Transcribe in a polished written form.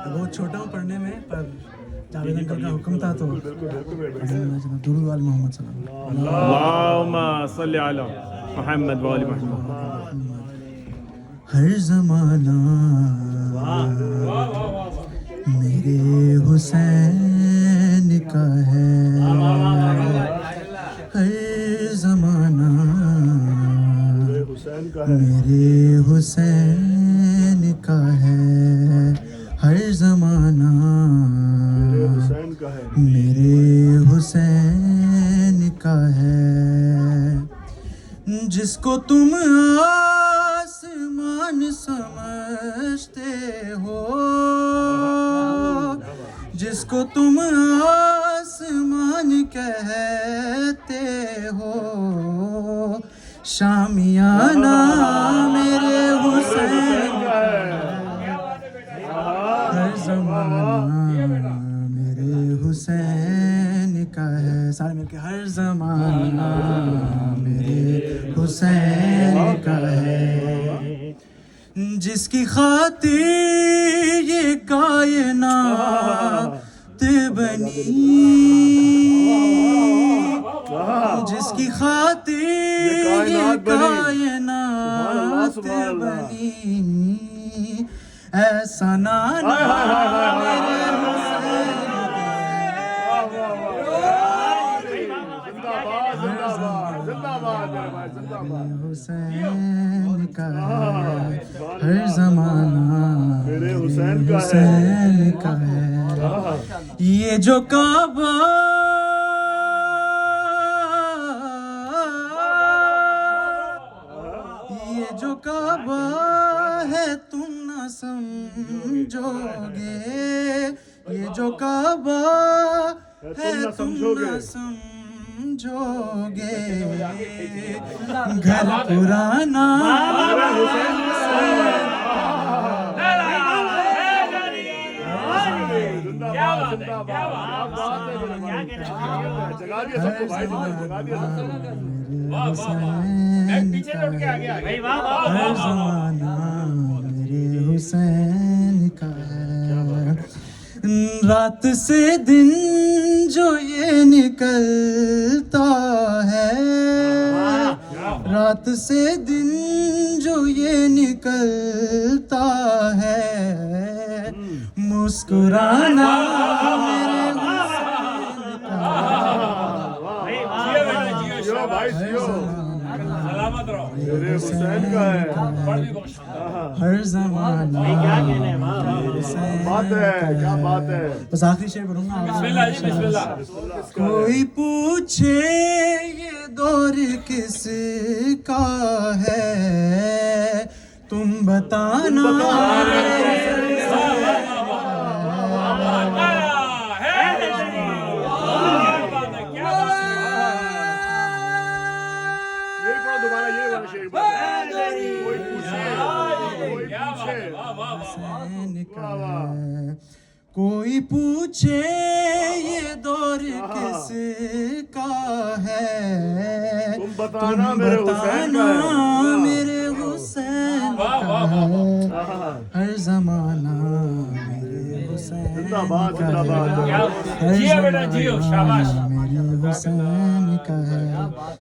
بہت چھوٹا ہوں پڑھنے میں، پر جاوید انکل کا حکم تھا تو درود وال محمد صلی اللہ علیہ وسلم. اللہم صلی علی محمد و آل محمد. ہر زمانہ میرے حسین کا ہے، ہر زمانہ میرے حسین کا ہے، ہر زمانہ میرے حسین کا ہے. جس کو تم آسمان سمجھتے ہو، جس کو تم آسمان کہتے ہو، شامیانہ میرے حسین کا ہے، ہر زمانہ میرے حسین کا ہے. سارے مل کے ہر زمانہ میرے حسین کا ہے. جس کی خاطر یہ کائنات بنی، جس کی خاطر یہ کائنات بنی، ایسا نانا میرے حسین حسین کا ہے، ہر زمانہ میرے حسین کا ہے. یہ جو کعبہ یہ جو کعبہ ہے تم نہ سمجھو گے، یہ جو کعبہ ہے تم نہ سمجھو گے، گھر پرانا ہر زمانہ میرے حسین کا ہے. رات سے دن جو یہ نکلتا ہے، رات سے دن جو یہ نکلتا ہے، مسکرانا میرے حسین کا ہے، ہر زمانہ کیا بات ہے. بس آخری شعر پڑھوں گا. کوئی پوچھے یہ دور کس کا ہے، تم بتانا کوئی پوچھے یہ دور کس کا ہے، تم بتانا میرے حسین کا ہے، ہر زمانہ میرے حسین کا ہے، ہر زمانہ میرے حسین کا ہے.